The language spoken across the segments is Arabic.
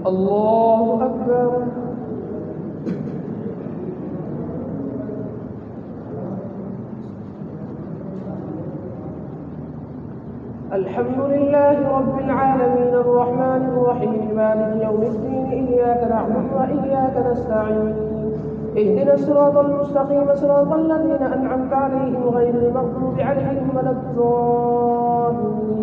الله أكبر. الحمد لله رب العالمين الرحمن الرحيم مالك يوم الدين إياك نعبد وإياك نستعين اهدنا الصراط المستقيم صراط الذين أنعمت عليهم غير المغضوب عليهم ولا الضالين.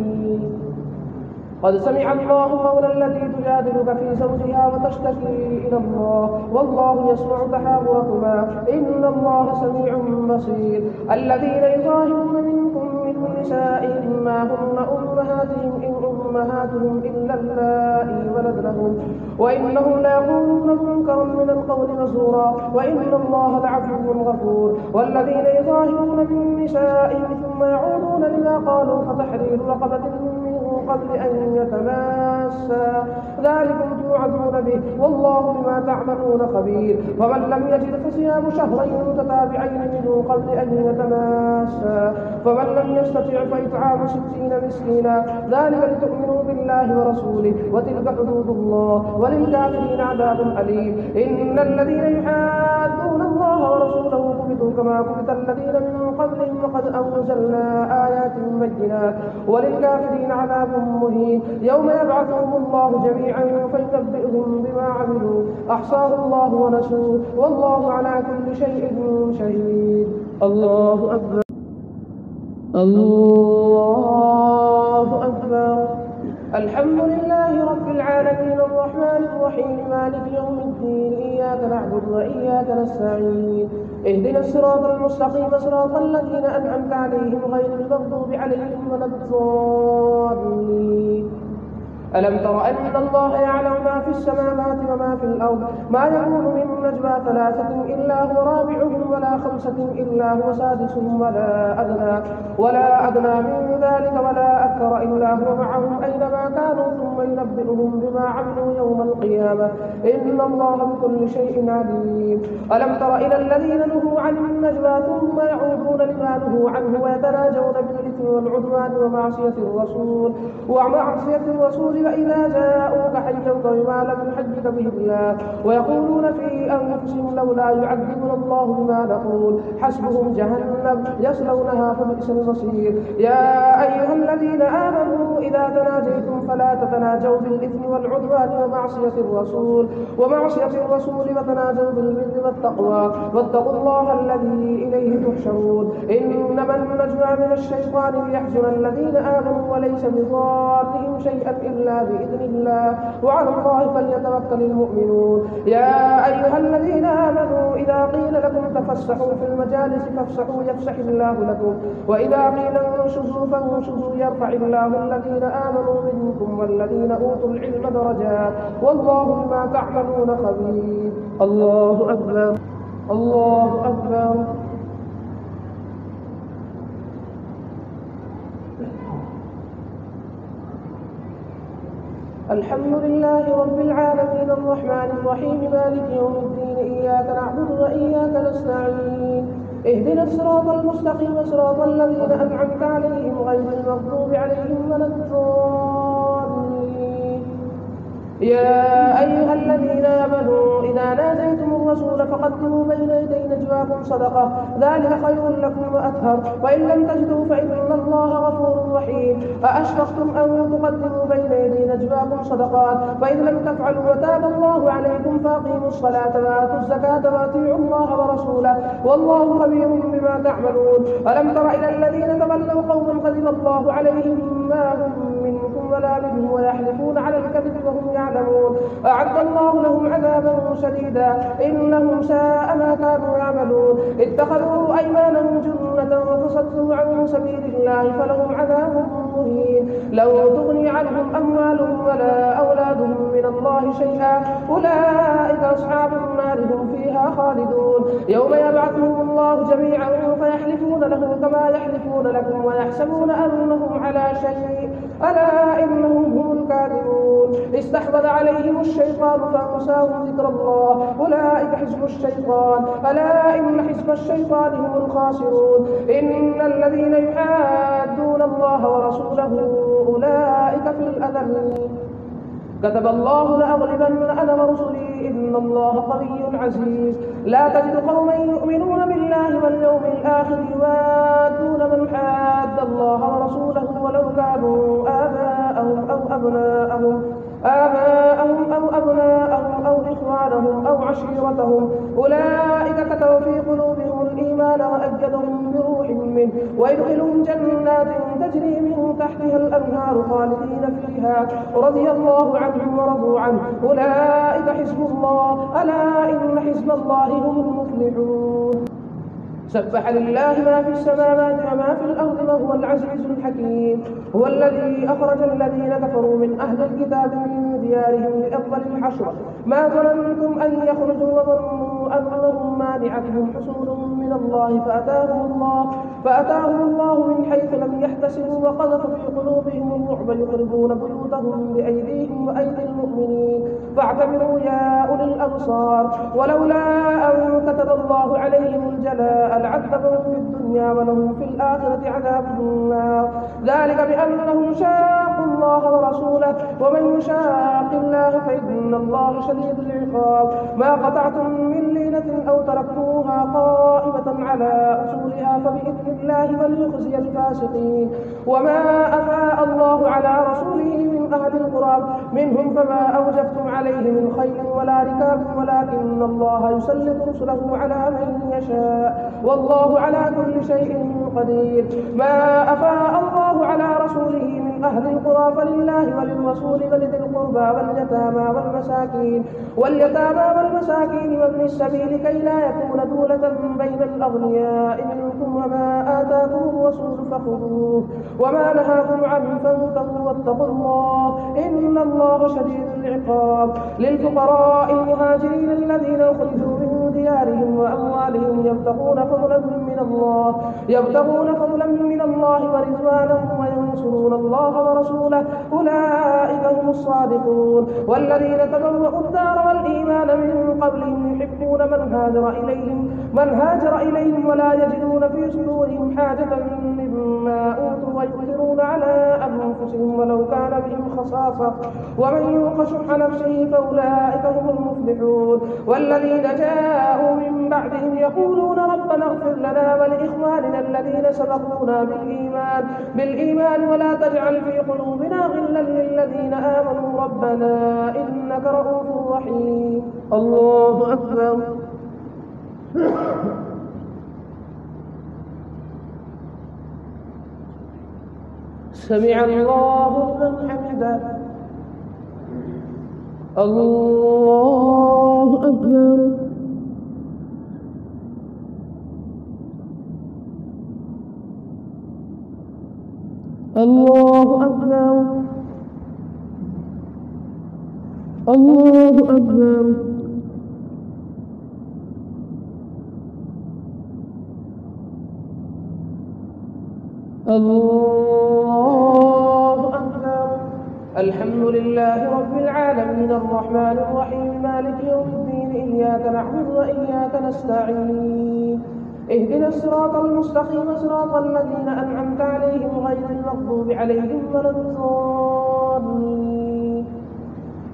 قد سمع الله قول التي تجادلك في زوجها وتشتكي إلى الله والله يسمع تحاوركما إن الله سميع بصير. الذين يظاهرون منكم من نسائهم ما هن أمهاتهم إن أمهاتهم إلا اللائي ولدنهم وإنهم ليقولون منكرا من القول وزورا وإن الله لعفو غفور. والذين يظاهرون من نسائهم ثم يعودون لما قالوا فتحرير رقبة قبل أن يتماسا ذلكم توعدون به والله بما تعملون خبير. فمن لم يجد فصيام شهرين متتابعين من قبل أن يتماسا فمن لم يستطع فإطعام 60 مسكينا ذلك لتؤمنوا بالله ورسوله وتلك حدود الله وللكافرين عذاب أليم. إن الذين يحادون الله ورسوله كبتوا كما كبت الذين من قبلهم وقد أنزلنا آيات بينات وللكافرين عذاب مهين. يوم يبعثهم الله جميعا فينبئهم بما عملوا أحصاه الله ونسوه والله على كل شيء شهيد. الله أكبر. الله أكبر. الحمد لله رب العالمين الرحمن الرحيم مالك يوم الدين إياك نعبد وإياك نستعين اهدنا الصراط المستقيم صراط الذين أنعمت عليهم غير المغضوب عليهم ولا الضالين. ألم تر أن الله يعلم ما في السماوات وما في الأرض ما يكون من نجوى 3 إلا هو رابعهم ولا 5 إلا هو سادسهم ولا أدنى من ذلك ولا أكثر إلا هو معهم أينما كانوا ثم ينبئهم بما عملوا يوم القيامة إن الله بكل شيء عليم. ألم تر إلى الذين نهوا عن النجوى ثم يعودون لما نهوا عنه ويتناجون بالإثم والعدوان ومعصية الرسول وإذا جاءوك حيوك بما لم يحجك به الله ويقولون في أنفسهم لولا يعذبنا الله بما نقول حسبهم جهنم يصلونها فبئس المصير. يا أيها الذين آمنوا إذا تناجيتم فلا تتناجوا بالإثم والعدوان ومعصية الرسول وتناجوا بالبر والتقوى واتقوا الله الذي إليه تحشرون. إنما النجوى من الشيطان ليحزن الذين آمنوا وليس بضارهم شيئا إلا بإذن الله وعلى الله فليتوكل المؤمنون. يا أيها الذين آمنوا إذا قيل لكم تفسحوا في المجالس فافسحوا يفسح الله لكم وإذا قيل انشزوا فانشزوا يرفع الله الذين آمنوا منكم والذين أوتوا العلم درجات والله بما تعملون خبير. الله أكبر. الله أكبر. الحمد لله رب العالمين الرحمن الرحيم مالك يوم الدين إياك نعبد وإياك نستعين اهدنا الصراط المستقيم صراط الذين أنعمت عليهم غير المغضوب عليهم ولا الضالين. يا أيها الذين آمنوا إذا ناديتم الرسول فقدموا بين يدي نجواكم صدقة ذلك خير لكم وأطهر وإن لم تجدوا فإن الله غفور رحيم. أأشفقتم أن تقدموا بين يدي نجواكم صدقات فإن لم تفعلوا وتاب الله عليكم فأقيموا الصلاة وآتوا الزكاة وأطيعوا الله ورسوله والله خبير بما تعملون. ألم تر إلى الذين تولوا قوما غضب الله عليهم ما هم منكم ولا منهم ويحلفون على الكذب وهم يعلمون أعد الله لهم عذابا شديدا إنهم ساء ما كانوا يعملون. اتخذوا أيمانهم جنة فصدوا عن سبيل الله فلهم عذاب مهين. لو تغني عنهم أموالهم ولا أولادهم من الله شيئا أولئك أصحاب النار هم فيها خالدون. يوم يبعثهم الله جميعا فيحلفون له كما يحلفون لكم ويحسبون أنهم على شيء ألا إنهم هم الكاذبون. استحوذ عليهم الشيطان فأنساهم ذكر الله أولئك حزب الشيطان ألا إن حزب الشيطان هم الخاسرون. إن الذين يحادون الله ورسوله أولئك في الأذلين. كتب الله لأغلبن أنا ورسلي إن الله قوي عزيز. لا تجد قوما يؤمنون بالله واليوم الآخر يوادون من حاد الله ورسوله ولو كانوا آباءهم أو أبناءهم أو إخوانهم أو عشيرتهم أولئك كتب في قلوبهم الإيمان وأيدهم بروح منه ويدخلهم جنات تجري من تحتها الأنهار خالدين فيها رضي الله عنهم ورضوا عنه أولئك حزب الله ألا إن حزب الله هم المفلحون. سبح لله ما في السماوات وما في الأرض وهو العزيز الحكيم. هو الذي أخرج الذين كفروا من أهل الكتاب من ديارهم لأول الحشر ما ظننتم أن يخرجوا وظنوا أنهم مانعتهم حصولهم من الله فأتاهم الله من حيث لم يحتسبوا وقذف في قلوبهم الرعب يخربون بيوتهم بأيديهم وأيدي المؤمنين فاعتبروا يا أولي الأبصار. ولولا أن كتب الله عليهم الجلاء لعذبهم في الدنيا ولهم في الآخرة عذاب النار ذلك بأنهم شاقوا الله ورسوله ومن يشاق الله فإن الله شديد العقاب. ما قطعتم من لينة أو تركتوها قائمة على أصولها فبإذن الله وليخزي الفاسقين. وما أفاء الله على رسوله من أهل القرى منهم فما أوجفتم عليه من خيل ولا ركاب ولكن الله يسلط رسله على من يشاء والله على كل شيء قدير. ما أفاء الله على رسوله من أهل القرى فلله وللرسول ولذي القربى واليتامى والمساكين وابن السبيل كي لا يكون دولة بين الأغنياء منكم وما آتاكم الرسول فخذوه وما نهاكم عنه فانتهوا واتقوا الله إن الله شديد العقاب. للفقراء المهاجرين الذين أخرجوا من ديارهم وأموالهم يبتغون فضلا من الله ورضوانا وينصرون الله ورسوله أولئك هم الصادقون. والذين تبوأوا الدار والإيمان من قبلهم يحبون من هاجر إليهم ولا يجدون في صدورهم حاجة مما أوتوا ويؤثرون على أنفسهم ولو كان بهم خصاصة ومن يوق شح نفسه فأولئك هم المفلحون. والذين جاءوا من بعدهم يقولون ربنا اغفر لنا ولإخواننا الذين سبقونا بالإيمان ولا تجعل في قلوبنا غلا للذين آمنوا ربنا إنك رؤوف رحيم. الله أكبر. سمع الله لمن حمده. الله أكبر. الله أكبر. الله أكبر. الله أكبر. الحمد لله رب العالمين الرحمن الرحيم مالك يوم الدين إياك نعبد وإياك نستعين اهدنا الصراط المستقيم صراط الذين أنعمت عليهم غير المغضوب عليهم ولا الضالين.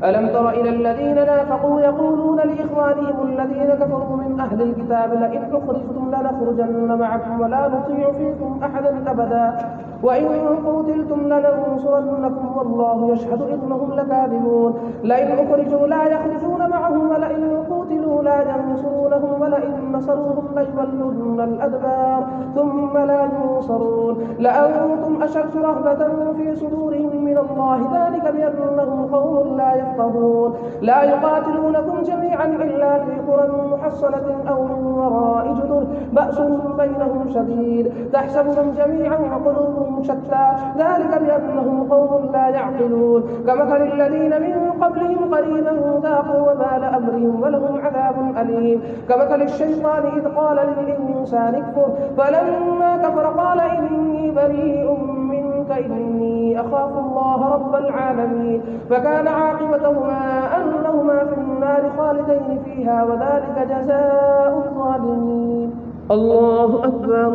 ألم تر إلى الذين نافقوا يقولون لإخوانهم الذين كفروا من أهل الكتاب لئن أخرجتم لنخرجن معكم ولا نطيع فيكم أحدا أبدا وإن قتلتم لننصرنكم والله يشهد إنهم لكاذبون. لئن أخرجوا لا يخرجون معهم ولئن قتلوا لا ينصرونهم ولئن نصروهم ليولن الأدبار ثم لا ينصرون. لأنتم أشد رهبة في صدورهم من الله ذلك بأنهم قوم لا يفقهون. لا يقاتلونكم جميعا إلا في قرى محصنة أو من وراء جدر بأسهم بينهم شديد تحسبهم جميعا وقلوبهم شتى ذلك بأنهم قوم لا يعقلون. كمثل الذين من قبلهم قريبا ذاقوا وبال أمرهم ولهم عذاب أليم. كمثل الشيطان إذ قال للإنسان اكفر فلما كفر قال إني بريء منك إني أخاف الله رب العالمين. فكان عاقبتهما أنهما في النار خالدين فيها وذلك جزاء الظالمين. الله أكبر.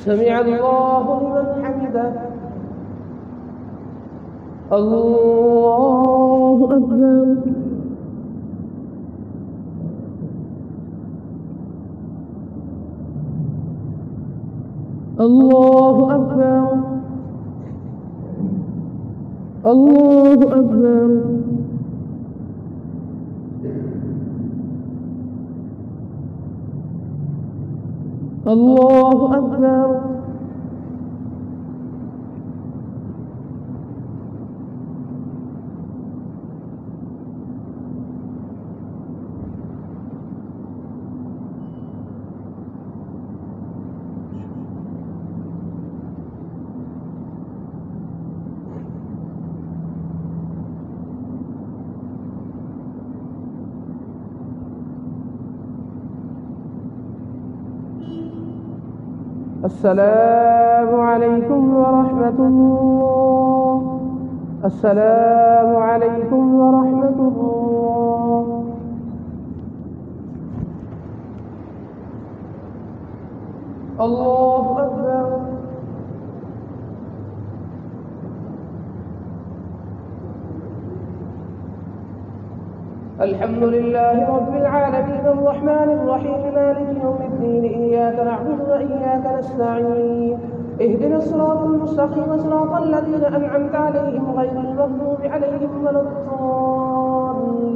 سمع الله لمن حمده. الله أكبر. الله أكبر. الله أكبر. الله أكبر. السلام عليكم ورحمة الله. السلام عليكم ورحمة الله. الله أكبر. الحمد لله رب العالمين الرحمن الرحيم مالك يوم الدين إياك نعبد وإياك نستعين اهدنا الصراط المستقيم صراط الذين أنعمت عليهم غير المغضوب عليهم ولا الضالين.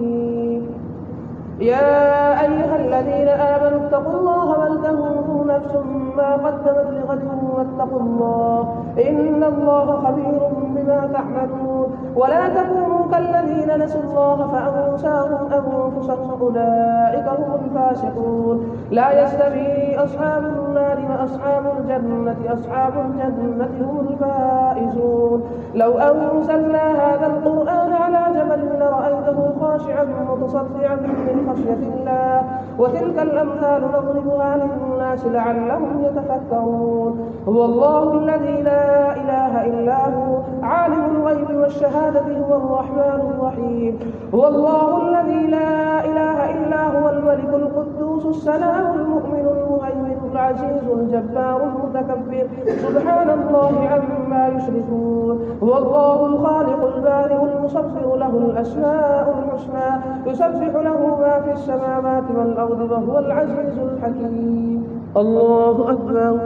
يا أيها الذين آمنوا اتقوا الله ولتنظر نفس ما قدمت لغد واتقوا الله إن الله خبير بما تعملون. ولا تكونوا كالذين نسوا الله فأنساهم أنفسهم أولئك هم الفاسقون. لا يستوي أصحاب النار وأصحاب الجنة أصحاب الجنة هم الفائزون. لو أنزلنا هذا القرآن على جبل لرأيته خاشعا متصدعا من خشية الله وتلك الأمثال نضربها للناس لعلهم يتفكرون. هو الله الذي لا إله إلا هو عالم الغيب والشهادة هو الرحمن الرحيم. هو الله الذي لا إله إلا هو الملك القدوس السلام المؤمن المهيمن العزيز الجبار المتكبر سبحان الله عما يشركون. هو الله الخالق البارئ المصور له الأسماء الحسنى يسبح له ما في السماوات والأرض وهو العزيز الحكيم. الله أكبر.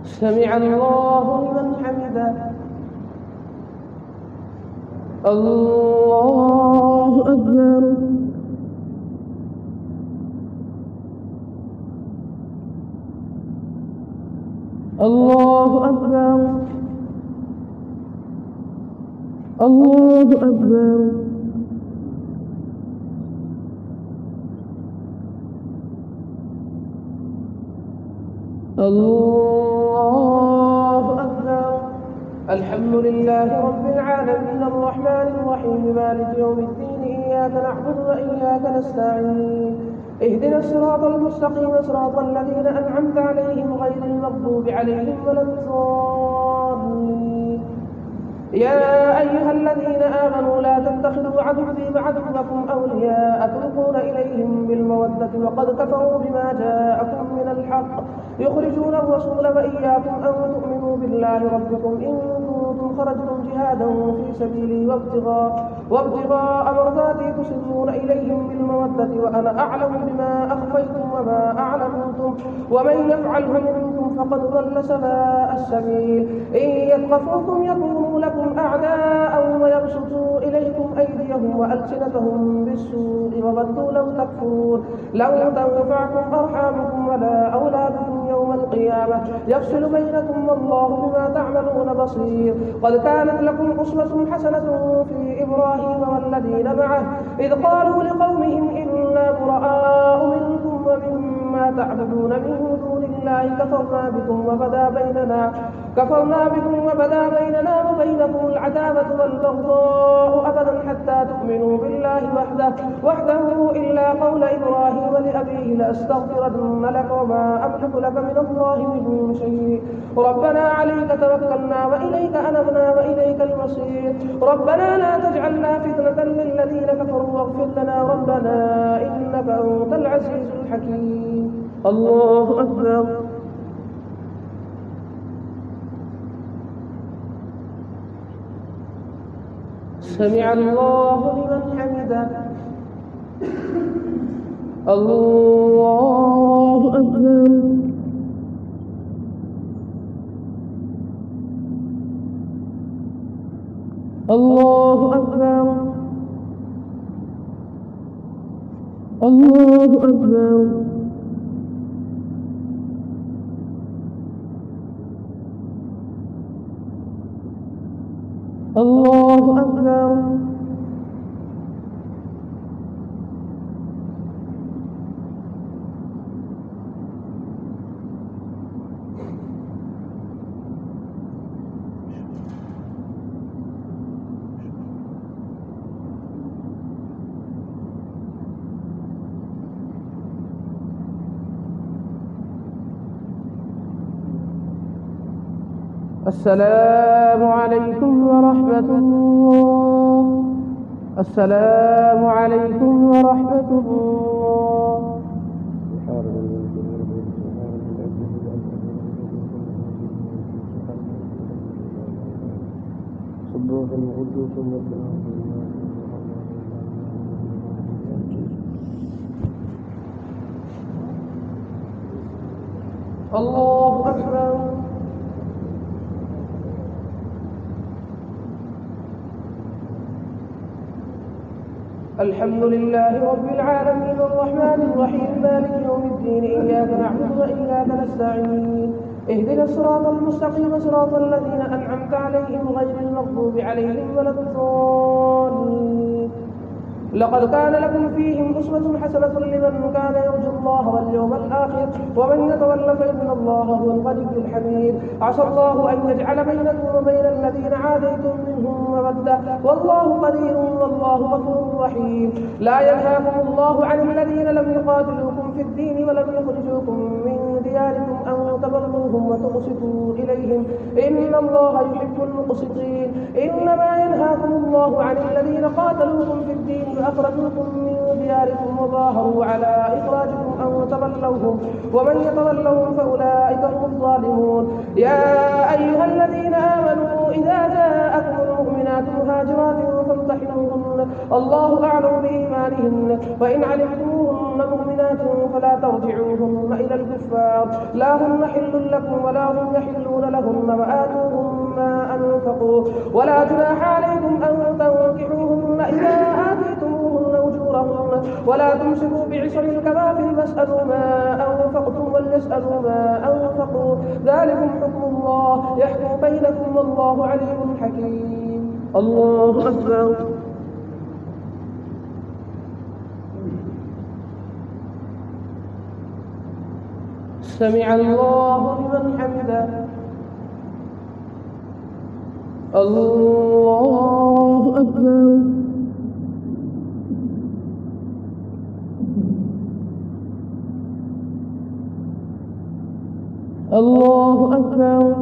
سمع الله لمن حمده. الله أكبر. الله أكبر. الله أكبر. الله أكبر. الحمد لله رب العالمين الرحمن الرحيم مالك يوم الدين إياك نعبد وإياك نستعين اهدنا الصراط المستقيم صراط الذين أنعمت عليهم غير المغضوب عليهم ولا الضالين. يا أيها الذين آمنوا لا تتخذوا عدوي وعدوكم أولياء تلقون إليهم بالمودة وقد كفروا بما جاءكم من الحق يخرجون الرسول وإياكم أن تؤمنوا بالله ربكم إن كنتم خرجتم جهادا في سبيلي وابتغاء مرضاتي تسرون إليهم بالمودة وأنا أعلم بما أخفيتم وما أعلمتم ومن يفعله منكم فقد ضل سواء السبيل. إن يثقفوكم يكونوا لكم أعداء ويبسطوا إليكم أيديهم وألسنتهم بالسوء وودوا لو تكفرون. لو تنفعكم أرحامكم ولا أولادكم يوم القيامة يفصل بينكم والله بما تعملون بصير. قد كانت لكم أسوة حسنة في إبراهيم والذين معه إذ قالوا لقومهم إنا براء منكم ومما تعبدون من دون الله كفرنا بكم وبدا بيننا وبينكم العداوة والبغضاء أبدا حتى تؤمنوا بالله وحده إلا قول إبراهيم لأبيه لأستغفرن لك وما أملك لك من الله من شيء. ربنا عليك توكلنا وإليك أنبنا وإليك المصير. ربنا لا تجعلنا فتنة للذين كفروا واغفر لنا ربنا إنك إنك أنت العزيز الحكيم. الله أكبر. سمع الله لمن حمده. الله أكبر. الله أكبر. الله أكبر. الله أكبر. السلام عليكم ورحمة الله. السلام عليكم ورحمة الله. الله أكبر. الحمد لله رب العالمين الرحمن الرحيم مالك يوم الدين إياك نعبد وإياك نستعين اهدنا الصراط المستقيم صراط الذين أنعمت عليهم غير المغضوب عليهم ولا الضالين. لقد كان لكم فيهم أسوة حسنة لمن كان يرجو الله واليوم الآخر ومن يتول فإن الله هو الغني الحميد. عسى الله أن يجعل بينكم وبين الذين عاديتم منهم مودة والله قدير والله غفور رحيم. لا ينهاكم الله عن الذين لم يقاتلوكم في الدين ولم يخرجوكم من دياركم أن تبروهم وتقسطوا إليهم إن الله يحب المقسطين. إنما ينهاكم الله عن الذين قاتلوكم في الدين أخرجوكم من دياركم وظاهروا على إخراجكم أن تولوهم ومن يتولهم فأولئك هم الظالمون. يا أيها الذين آمنوا إذا جاءكم المؤمنات مهاجرات فامتحنوهن الله أعلم بإيمانهن فإن علمتموهن مؤمنات فلا ترجعوهن إلى الكفار لا هن حل لكم ولا هم يحلون لهن وآتوهم ما أنفقوا ولا جناح عليكم أن تنكحوهن إذا آتيتموهن أجورهن ولا تمسكوا بعصر الكبائر فاسألوا ما أنفقتم وليسألوا ما أنفقوا ذلكم حكم الله يحكم بينكم والله عليم حكيم. الله أكبر. سمع الله لمن حمده. الله أكبر. الله أكبر.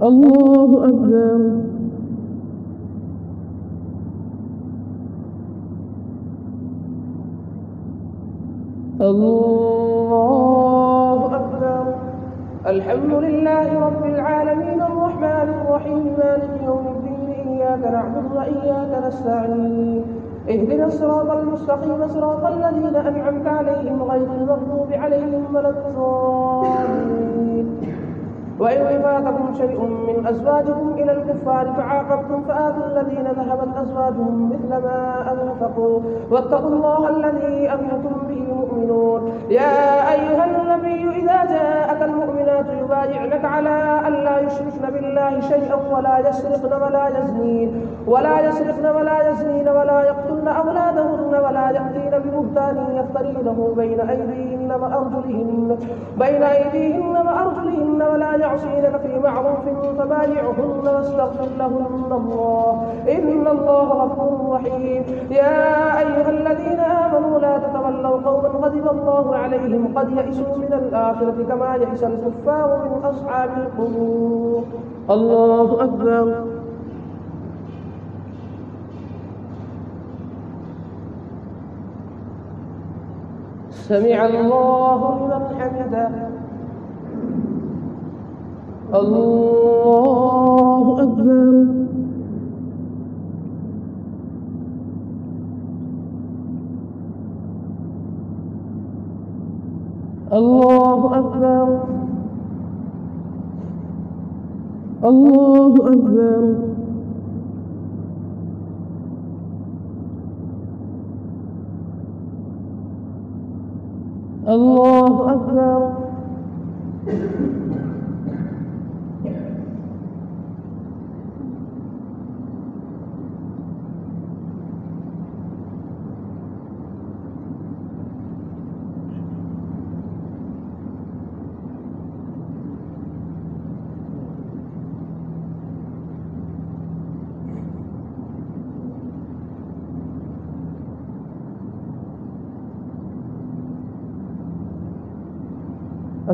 الله أكبر. الله أكبر. الحمد لله رب العالمين الرحمن الرحيم مالك يوم الدين إياك نعبد وإياك نستعين اهدنا الصراط المستقيم صراط الذين أنعمت عليهم غير المغضوب عليهم ولا الضالين. وإن فاتكم شيء من أزواجكم إلى الكفار فعاقبتم فآتوا الذين ذهبت أزواجهم مثل ما أنفقوا واتقوا الله الذي أنتم به مؤمنون. يا أيها النبي إذا جاءك المؤمنات يبايعنك على أن لا يشركن بالله شيئا ولا يسرقن ولا يزنين ولا يقتلن أولادهن ولا يأتين ببهتان يفترينه بين أيديهن وأرجلهن ولا يعصينك في معروف فبايعهن واستغفر لهن الله إن الله غفور رحيم. يا أيها الذين آمنوا لا تتولوا قوما غضب الله عليهم قد يئسوا من الآخرة كما يئس الكفار من أصحاب القبور. الله أكبر. سمع الله لمن حمده. الله أكبر. الله أكبر. الله أكبر. الله أكبر.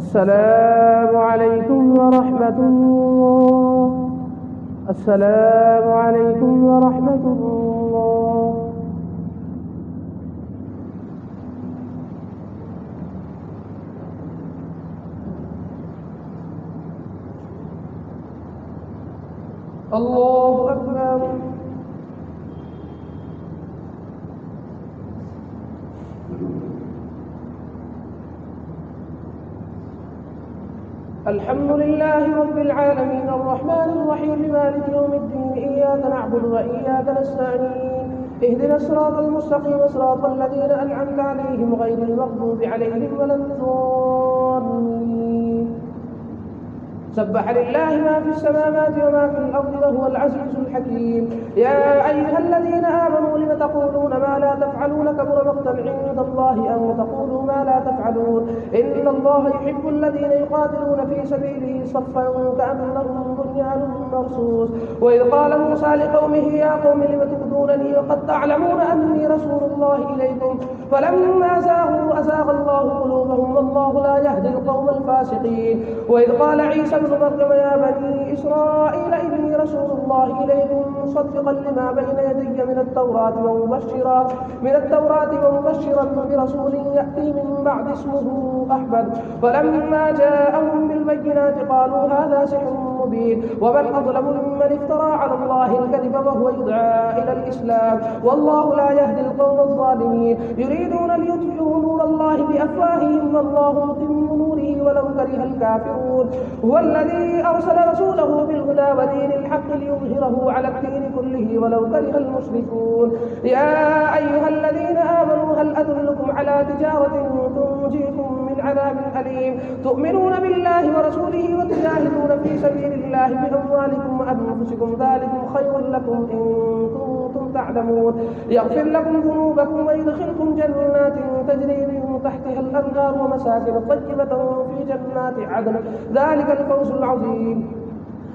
السلام عليكم ورحمة الله. السلام عليكم ورحمة الله. الله أكبر. الحمد لله رب العالمين الرحمن الرحيم مالك يوم الدين إياك نعبد وإياك نستعين اهدنا الصراط المستقيم صراط الذين أنعمت عليهم غير المغضوب عليهم ولا الضالين. سبح لله ما في السماوات وما في الأرض وهو العزيز الحكيم. يا أيها الذين آمنوا لم تقولون ما لا تفعلون كبر مقتا عند الله أن تقولوا ما لا تفعلون إن الله يحب الذين يقاتلون في سبيله صفا كأنهم بنيان مرصوص. وإذ قال موسى لقومه يا قوم لم تؤذونني وقد تعلمون أني رسول الله إليكم فلما زاغوا أزاغ الله قلوبهم والله لا يهدي القوم الفاسقين. وإذ قال عيسى ابن مريم يا بني إسرائيل إني رسول الله إليكم مصدقا لما بين يدي من التوراة ومبشرا برسول يأتي من بعد اسمه أحمد. فلما جاءهم بالبينات قالوا هذا سحر مبين ومن أظلم ممن افترى على الله الكذب وهو يدعى إلى الإسلام والله لا يهدي القوم الظالمين. يريدون ليطفئوا نور الله بأفواههم والله متم نوره ولو كره الكافرون. هو الذي أرسل رسوله بالهدى ودين الحق ليظهره على الدين كله ولو كره المشركون. يا أيها الذين آمنوا هل أدلكم على تجارة تنجيكم من عذاب أليم تؤمنون بالله ورسوله وتجاهدون في سبيل الله بأموالكم وأنفسكم ذلكم خير لكم إن كنتم تعلمون. يغفر لكم ذنوبكم ويدخلكم جنات تجري من تحتها الأنهار ومساكن طيبة في جنات عدن ذلك الفوز العظيم.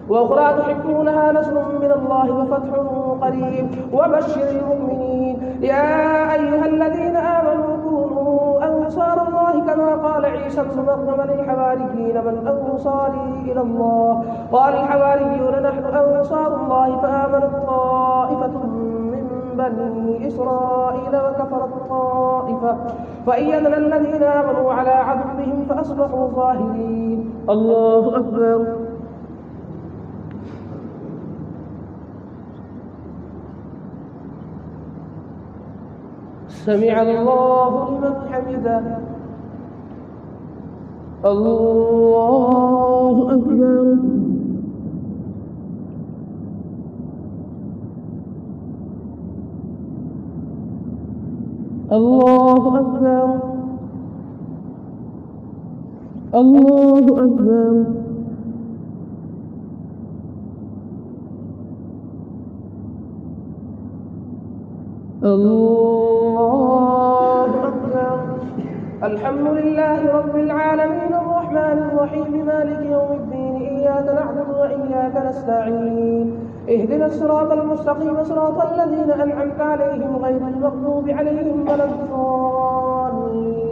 وأخرى تحبونها نصر من الله وفتح قريب وبشر المؤمنين. يا أيها الذين آمنوا كونوا أنصار الله كما قال عيسى ابن مريم للحواريين من أنصاري إلى الله قال الحواريون نحن أنصار الله فآمنت طائفة من بني إسرائيل وكفرت طائفة فأيدنا الذين آمنوا على عدوهم فأصبحوا ظاهرين. الله أكبر. سمع الله لمن حمده. الله أكبر. الله أكبر. الله أكبر. الله أكبر. الحمد لله رب العالمين الرحمن الرحيم مالك يوم الدين إياك نعبد وإياك نستعين اهدنا الصراط المستقيم صراط الذين أنعمت عليهم غير المغضوب عليهم ولا الضالين.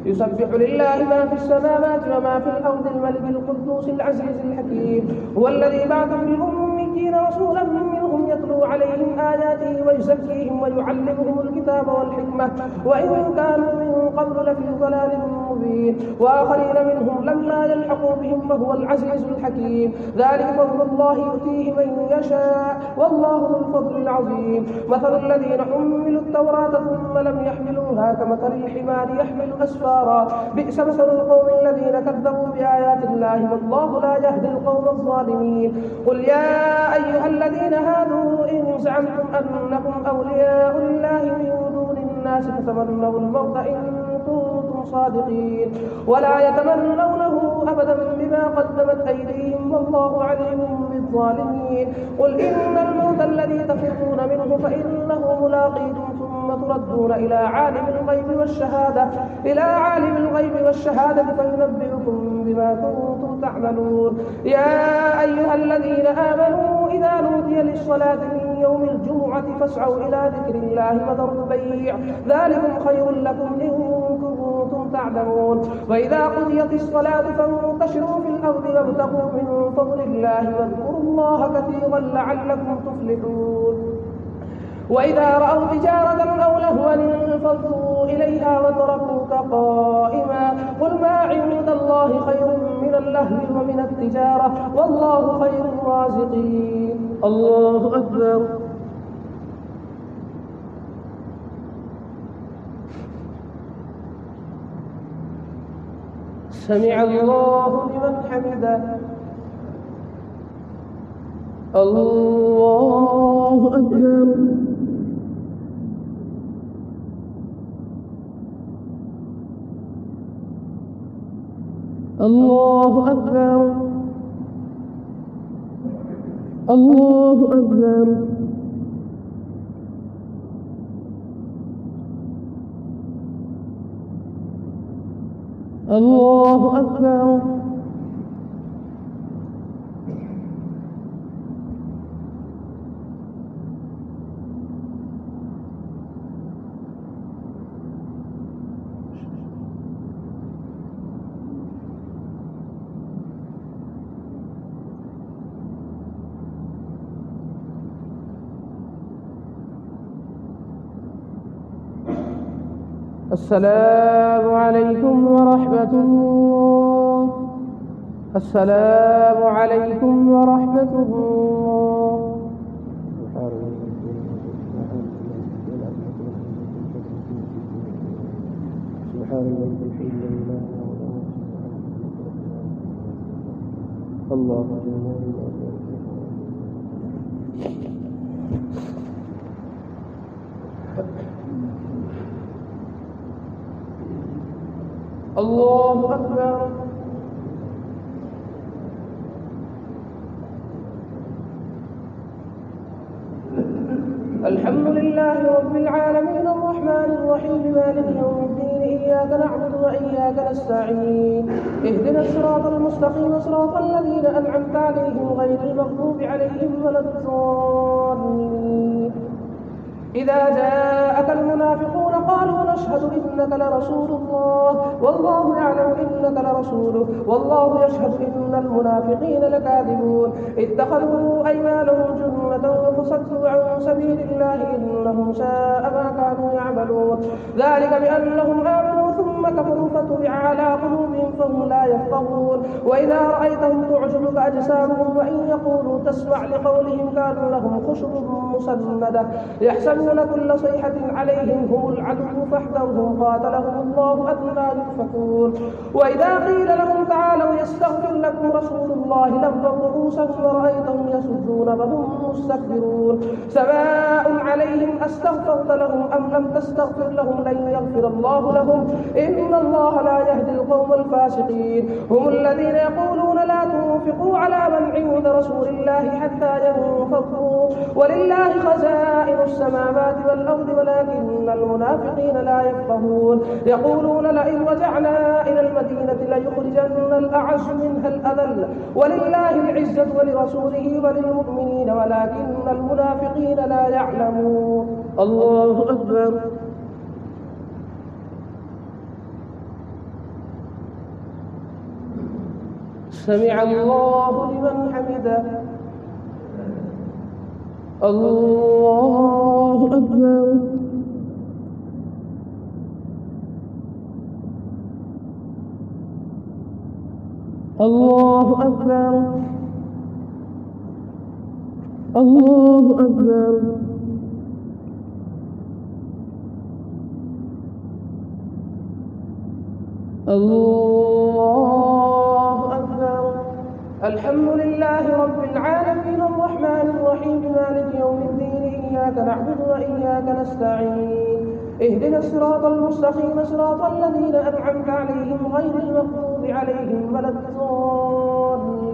يسبح لله ما في السماوات وما في الأرض الملك القدوس العزيز الحكيم. هو الذي بعث في الأمة الأميين رسولا منهم يتلو عليهم آياته ويزكيهم ويعلمهم الكتاب والحكمة وإن كانوا من قبل لفي ضلال مبين وآخرين منهم لما يلحقوا بهم وهو العزيز الحكيم ذلك فضل الله يؤتيه من يشاء والله ذو الفضل العظيم مثل الذين حملوا التوراة ثم لم يحملوها كمثل الحمار يحمل أسفارا بئس مثل القوم الذين كذبوا بآيات الله والله لا يهدي القوم الظالمين قل يا أيها الذين هادوا إن زعمتم أنكم أولياء لله من دون الناس فتمنوا الموت إن كنتم صادقين ولا يتمنونه أبدا بما قدمت أيديهم والله عليم بالظالمين قل إن الموت الذي تفرون منه فإنه ملاقيكم ثم تردون إلى عالم الغيب والشهادة فينبئكم بما كنتم تعملون يا أيها الذين آمنوا إذا نودي للصلاة من يوم الجمعة فاسعوا إلى ذكر الله وذروا البيع ذلكم خير لكم إن كنتم تعلمون وإذا قضيت الصلاة فانتشروا في الأرض وابتغوا من فضل الله واذكروا الله كثيرا لعلكم تفلحون وإذا رأوا تجارة أو لهوا انفضوا إليها وتركوك قائما قل ما عند الله خير من اللهو ومن التجارة والله خير الرازقين الله أكبر سمع الله لمن حمده الله أكبر الله أكبر الله أكبر الله أكبر السلام عليكم ورحمة الله السلام عليكم ورحمة الله الله الله أكبر الحمد لله رب العالمين الرحمن الرحيم مالك يوم الدين إياك نعبد وإياك نستعين اهدنا الصراط المستقيم صراط الذين أنعمت عليهم غير المغضوب عليهم ولا الضالين إذا جاءك المنافقون قالوا نشهد إنك لرسول الله والله يعلم إنك لرسوله والله يشهد إن المنافقين لكاذبون اتخذوا أيمانهم جنة فصدوا عن سبيل الله إنهم ساء ما كانوا يعملون ذلك بأنهم آمنوا ثم كفروا فتبع على قلوبهم فهم لا يفقهون وإذا رأيتهم تعجبك أجسامهم وإن يقولوا تسمع لقولهم كانوا لهم خشب مسندة يحسبون كل صيحة عليهم هم العدو فاحذرهم قاتلهم الله أدنى يؤفكون وإذا قيل لهم تعالوا يستغفر لكم رسول الله لووا رؤوسهم ورأيتهم يصدون وهم مستكبرون سواء عليهم أستغفرت لهم أم لم تستغفر لهم لن يغفر الله لهم إن الله لا يهدي القوم الفاسقين هم الذين يقولون لا تنفقوا على من عند رسول الله حتى ينفضوا ولله خزائن السماوات والأرض ولكن المنافقين لا يفقهون يقولون لئن رجعنا إلى المدينة ليخرجن الأعز منها الأذل ولله العزة ولرسوله وللمؤمنين ولكن المنافقين لا يعلمون الله أكبر سمع الله لمن حمده الله أكبر. الله أكبر. الله أكبر. الله أكبر. الحمد لله رب العالمين الرحمن الرحيم مالك يوم الدين إياك نعبد وإياك نستعين اهدنا الصراط المستقيم صراط الذين أنعمت عليهم غير المغضوب عليهم ولا الضالين.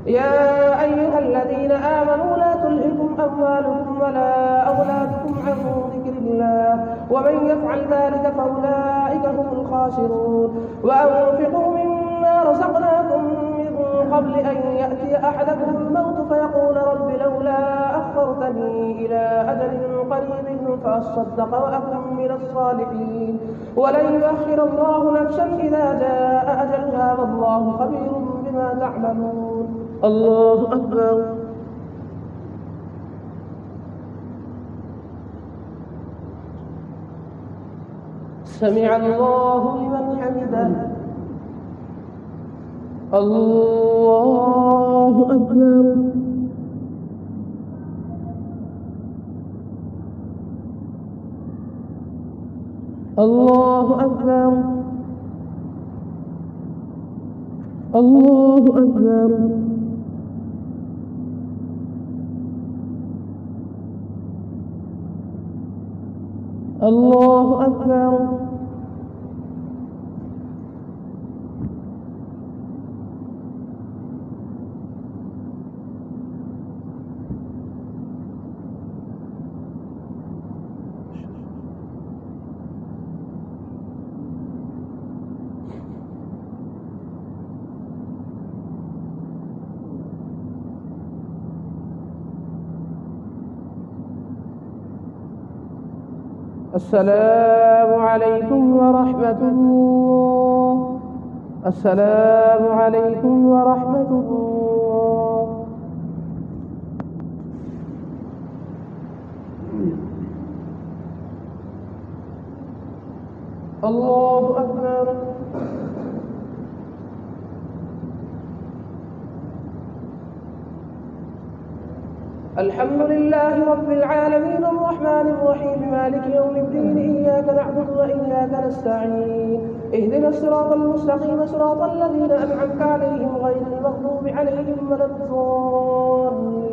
يا أيها الذين آمنوا لا تلهكم أموالكم ولا أولادكم عن ذكر الله ومن يفعل ذلك فأولئك هم الخاسرون. وأنفقوا مما رزقناكم من قبل أن يأتي أحدكم الموت فيقول رب لولا أخرتني إلى أجل قريب فأصدق وأكن من الصالحين ولن يؤخر الله نفسا إذا جاء أجلها والله خبير بما تعملون. الله أكبر. سمع الله لمن حمده. الله أكبر. الله أكبر. الله أكبر. الله أكبر. السلام عليكم ورحمة الله. السلام عليكم ورحمة الله. الله أكبر. الحمد لله رب العالمين الرحمن الرحيم مالك يوم الدين إياك نعبد وإياك نستعين اهدنا الصراط المستقيم صراط الذين أنعمت عليهم غير المغضوب عليهم ولا الضالين.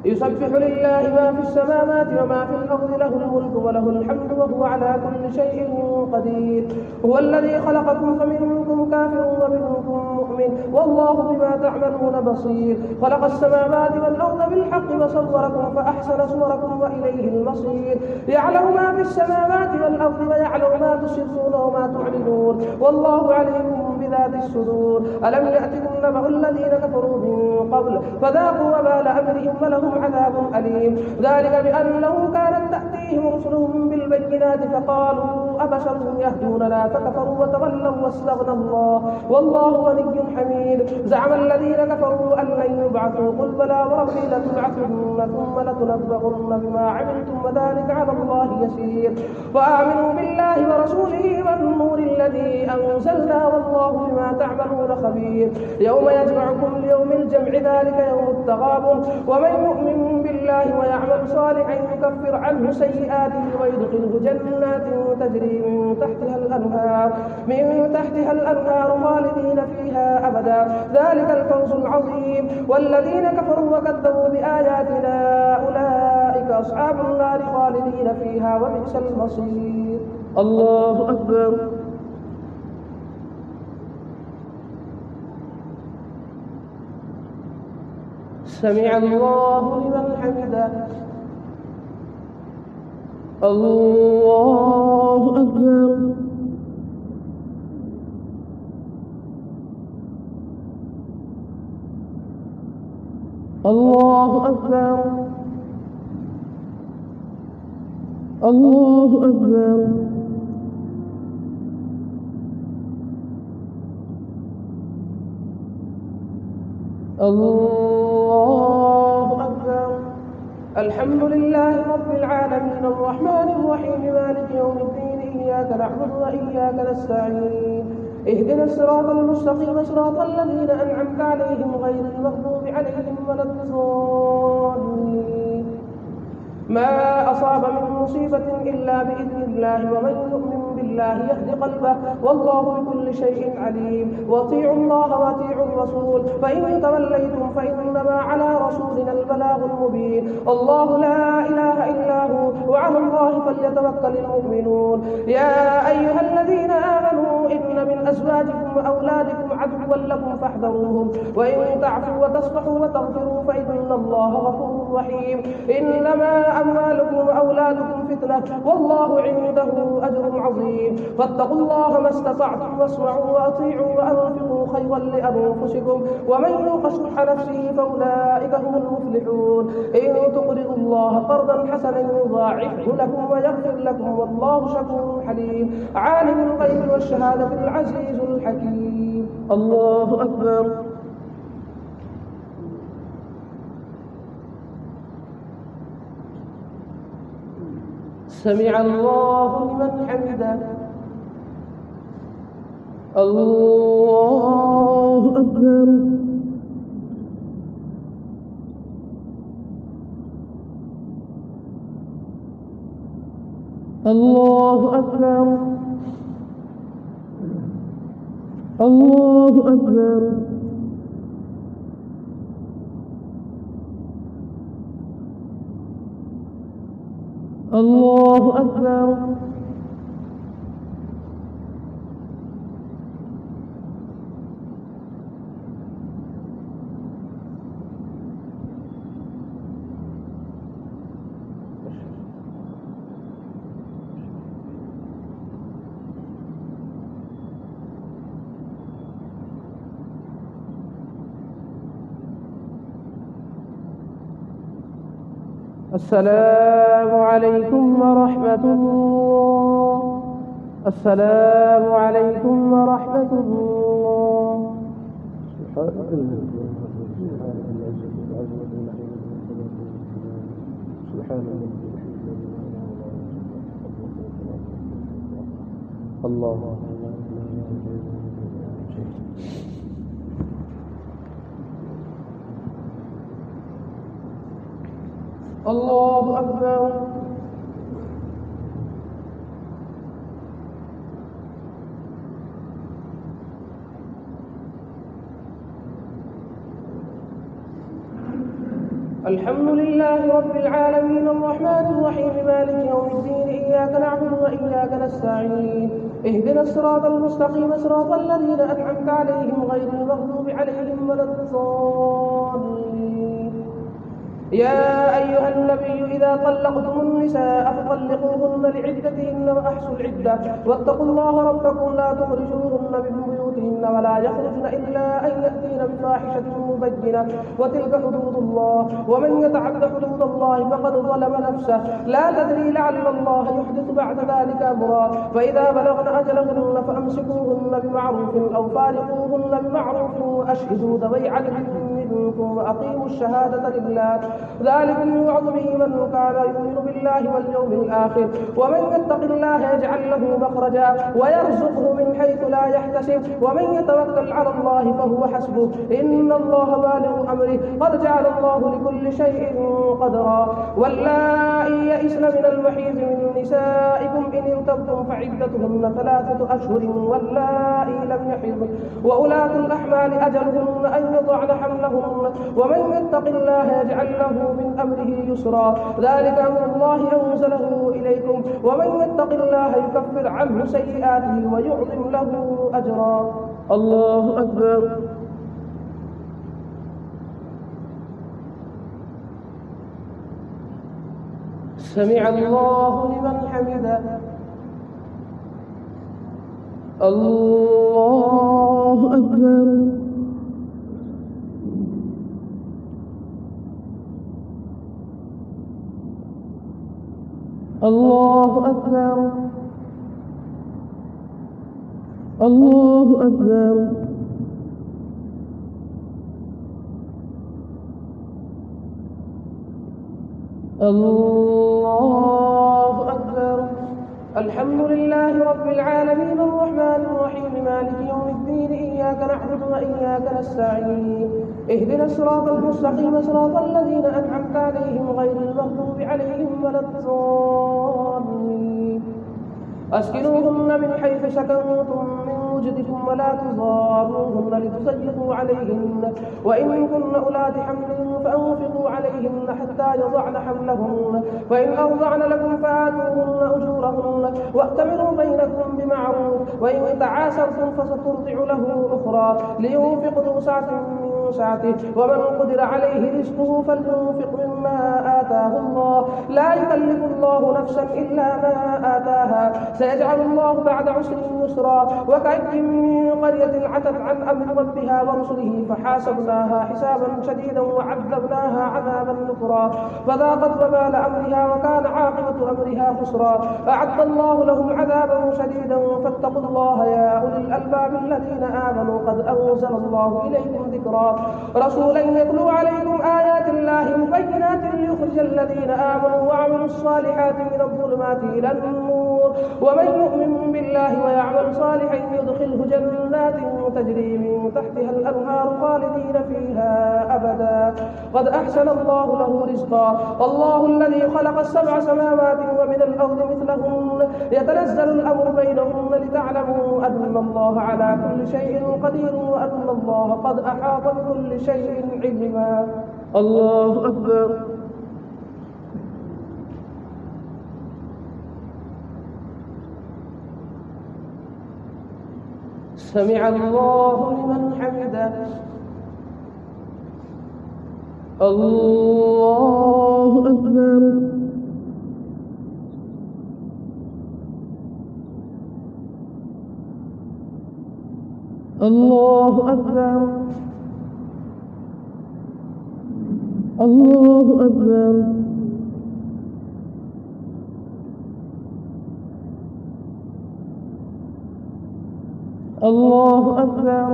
يسبح لله ما في السماوات وما في الأرض له الملك وله الحمد وهو على كل شيء قدير. هو الذي خلقكم فمنكم كافر ومنكم مؤمن والله بما تعملون بصير. خلق السماوات والأرض بالحق وصوركم فأحسن صوركم وإليه المصير. يعلم ما في السماوات والأرض ويعلم ما تسرون وما تعلنون والله عليم بذات الصدور. ألم يأتكم نبأ الذين كفروا من قبل فذاقوا وبال أمرهم ولهم عذاب أليم. ذلك بأنه كانت تأتيهم رسلهم بالبينات فقالوا أبشر يهدوننا فكفروا وتولوا واستغنى الله والله غني حميد. زعم الذين كفروا أن لن يبعثوا قل بلى وربي لتبعثن ثم لتنبؤن بما عملتم وذلك على الله يسير. فآمنوا بالله ورسوله والنور الذي أنزلنا والله بما تعملون خبير. يوم يجمعكم ليوم الجمع ذلك يوم التغابن ومن يؤمن بالله ويعمل صالحا يكفر عنه سيئاته ويدخله جنات تجري من تحتها الأنهار خالدين فيها أبدا ذلك الفوز العظيم. والذين كفروا وكذبوا بآياتنا أولئك أصحاب النار خالدين فيها وبئس المصير. الله أكبر. سمع الله لمن حمده. الله أكبر. الله أكبر. الله أكبر. الله الحمد لله رب العالمين الرحمن الرحيم مالك يوم الدين إياك نعبد وإياك نستعين اهدنا الصراط المستقيم صراط الذين أنعمت عليهم غير المغضوب عليهم ولا الضالين ما أصاب من مصيبة إلا بإذن الله ومن يؤمن بالله يهد قلبه والله بكل شيء عليم وأطيعوا الله وأطيعوا الرسول فإن توليتم فإنما على رسولنا البلاغ المبين الله لا إله إلا هو وعلى الله فليتوكل المؤمنون يا أيها الذين آمنوا إن من أزواجكم وأولادكم عدوا لكم فاحذروهم وإن تعفوا وتصفحوا وتغفروا فإن الله غفور رحيم إنما أموالكم وأولادكم فتنة والله عنده أجر عظيم فاتقوا الله ما استطعتم واسمعوا وأطيعوا وأنفقوا خيرا لأنفسكم ومن يوق شح نفسه فأولئك هم المفلحون إن تقرضوا الله قرضا حسنا يضاعفه لكم ويغفر لكم والله شكور حليم عالم الغيب والشهادة العزيز الحكيم الله أكبر سمع الله لمن حمده الله أكبر الله أكبر الله أكبر الله أكبر السلام عليكم ورحمة الله السلام عليكم ورحمة الله سبحان الله الله أكبر الحمد لله رب العالمين الرحمن الرحيم مالك يوم الدين إياك نعبد وإياك نستعين اهدنا الصراط المستقيم صراط الذين أنعمت عليهم غير المغضوب عليهم ولا الضالين يا أيها النبي إذا طلقتم النساء فطلقوهن لعدتهن وأحصوا العدة واتقوا الله ربكم لا تخرجوهن من بيوتهن ولا يخرجن إلا أن يأتين بفاحشة مبينة وتلك حدود الله ومن يتعد حدود الله فقد ظلم نفسه لا تدري لعل الله يحدث بعد ذلك أمرا فإذا بلغن أجلهن فأمسكوهن بمعروف أو فارقوهن بمعروف وأشهدوا ذوي عدل منكم وأقيموا الشهادة لله ذلكم يوعظ به من كان يؤمن بالله واليوم الآخر ومن يتق الله يجعل له مخرجا ويرزقه من حيث لا يحتسب ومن يتوكل على الله فهو حسبه إن الله بالغ أمره قد جعل الله لكل شيء قدرا واللائي يئسن من المحيض من نسائكم إن ارتبتم فعدتهن 3 أشهر واللائي لم يحضن وأولاة الأحمال أجلهن أن يضعن حملهن ومن يتق الله يجعل له من أمره يسرا ذلك أمر الله أنزله إليكم ومن يتق الله يكفر عنه سيئاته ويعظم له أجرا الله أكبر سمع الله لمن حمده الله أكبر الله أكبر الله أكبر الله أكبر. الحمد لله رب العالمين الرحمن الرحيم مالك يوم الدين إياك نعبد وإياك نستعين اهدنا الصراط المستقيم صراط الذين أنعمت عليهم غير المغضوب عليهم ولا الضالين. أسكنوهن من حيث سكنتم من وجدكم ولا تضاروهن لتضيقوا عليهن وإن كن أولات حمل فأنفقوا عليهن حتى يضعن حملهن فإن أرضعن لكم فآتوهن أجورهن واعتمروا بينكم بمعروف وإن تعاسرتم فسترضع له أخرى لينفق ذو سعة من سعته ومن قدر عليه رزقه فلينفق مما آتاه الله لا يكلف الله نفسا إلا ما آتاها سيجعل الله بعد عسر يسرا. وكأي من قرية عتت عن أمر ربها ورسله فحاسبناها حسابا شديدا وعذبناها عذابا نكرا فذاقت وبال أمرها وكان عاقبة أمرها خسرا. أعد الله لهم عذابا شديدا فاتقوا الله يا أولي الألباب الذين آمنوا قد أنزل الله إليكم ذكرا رسولا يتلو عليكم آيات الله مبينات ليخرج الذين آمنوا وعملوا الصالحات من الظلمات إلى النور ومن يؤمن بالله ويعمل صالحا يدخله جنات تجري من تحتها الأنهار خالدين فيها أبدا قد أحسن الله له رزقا. الله الذي خلق السبع سماوات ومن الأرض مثلهن يتنزل الأمر بينهن لتعلموا أن الله على كل شيء قدير وأن الله قد أحاط بكل شيء علما. الله أكبر. سمع الله لمن حمده. الله أكبر. الله أكبر. الله أكبر. الله أكبر.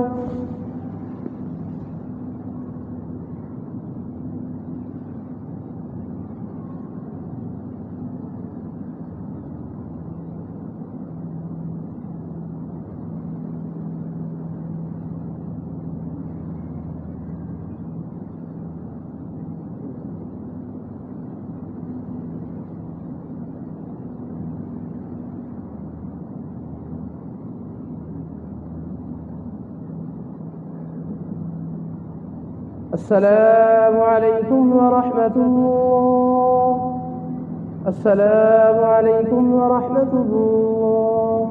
السلام عليكم ورحمة الله. السلام عليكم ورحمة الله.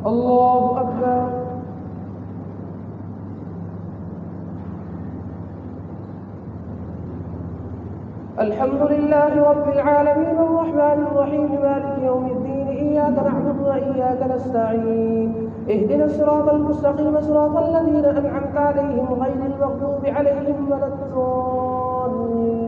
الله أكبر. الحمد لله رب العالمين الرحمن الرحيم مالك يوم الدين إياك نعبد وإياك نستعين اهدنا الصراط المستقيم صراط الذين أنعمت عليهم غير المغضوب عليهم ولا الضالين.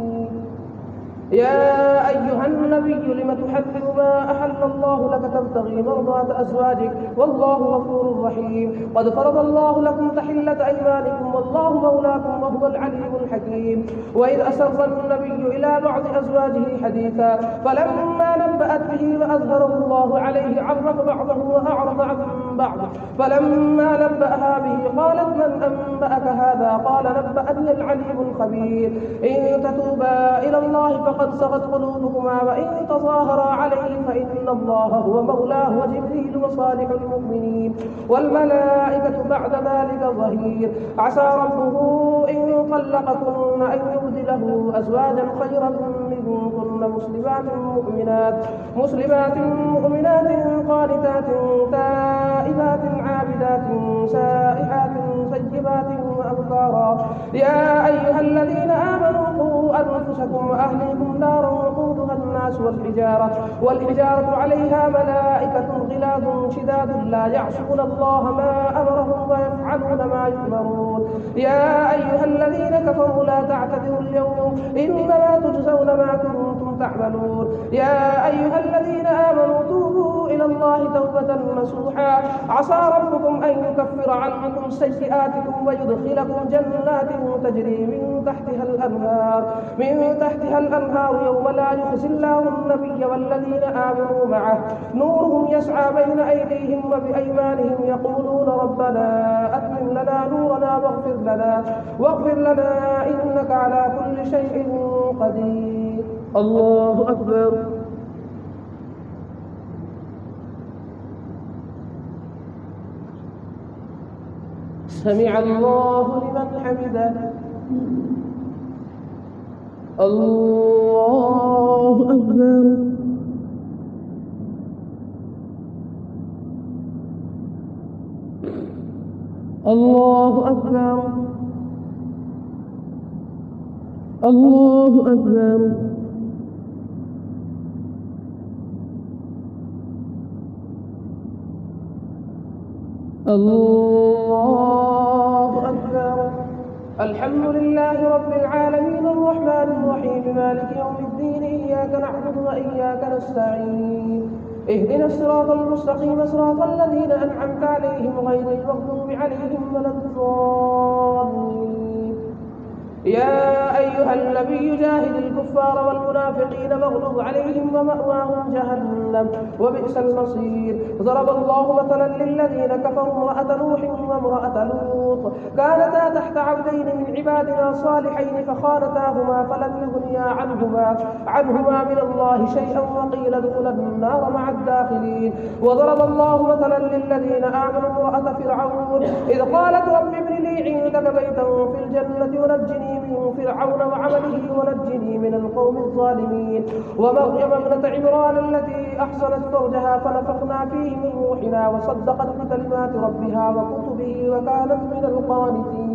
يا أيها النبي لم تحرم ما أحل الله لك تبتغي مرضات أزواجك والله غفور رحيم. قد فرض الله لكم تحلة أيمانكم والله مولاكم وهو العليم الحكيم. وإذ أسر النبي إلى بعض أزواجه حديثا فلما نبأت به وأظهره الله عليه عرف بعضه وأعرض عن بعض فلما نبأها به قالت من أنبأك هذا قال نبأني العليم الخبير. إن تتوبا إلى الله فقد صغت قلوبكما وإن تظاهرا عليه فإن الله هو مولاه وجبريل وصالح المؤمنين والملائكة بعد ذلك ظهير. عسى ربه إن طلقكن أن يبدله أزواجا خيرا منكن مسلمات مؤمنات قانتات تائبات عابدات سائحات سيبات وأبكارا. يا أيها الذين آمنوا قوا أنفسكم وأهليكم نارا وقودها الناس والحجارة عليها ملائكة غلاظ شداد لا يعصون الله ما أمرهم ويفعلون ما يؤمرون. يا أيها الذين كفروا لا تعتذروا اليوم إنما تجزون ما كنتم تعملون. يا أيها الذين آمنوا توبوا إلى الله توبة نصوحا عسى ربكم أن يكفر عنكم سيئاتكم ويدخلكم جنات تجري من تحتها الأنهار يوم لا يخزي الله النبي والذين آمنوا معه نورهم يسعى بين أيديهم وبأيمانهم يقولون ربنا أتمم لنا نورنا واغفر لنا إنك على كل شيء قدير. الله أكبر. سمع الله لمن حمده. الله أكبر. الله أكبر. الله أكبر. الله أكبر. الحمد لله رب العالمين الرحمن الرحيم مالك يوم الدين إياك نعبد وإياك نستعين اهدنا الصراط المستقيم صراط الذين أنعمت عليهم غير المغضوب عليهم ولا الضالين. يا أيها النبي جاهد الكفار والمنافقين واغلظ عليهم ومأواهم جهنم وبئس المصير. ضرب الله مثلا للذين كفروا امرأة نوح وامرأة لوط كانتا تحت عبدين من عبادنا صالحين فخانتاهما فلم يغنيا عنهما من الله شيئا وقيل ادخلا النار مع الداخلين. وضرب الله مثلا للذين آمنوا امرأة فرعون إذ قالت رب ابن لي عندك بيتا في الجنة ونجني من فرعون وعمله ونجني من القوم الظالمين. ومريم ابنة عمران التي أحصنت فرجها فنفخنا فيه من روحنا وصدقت بكلمات ربها وكتبه وكانت من القانتين.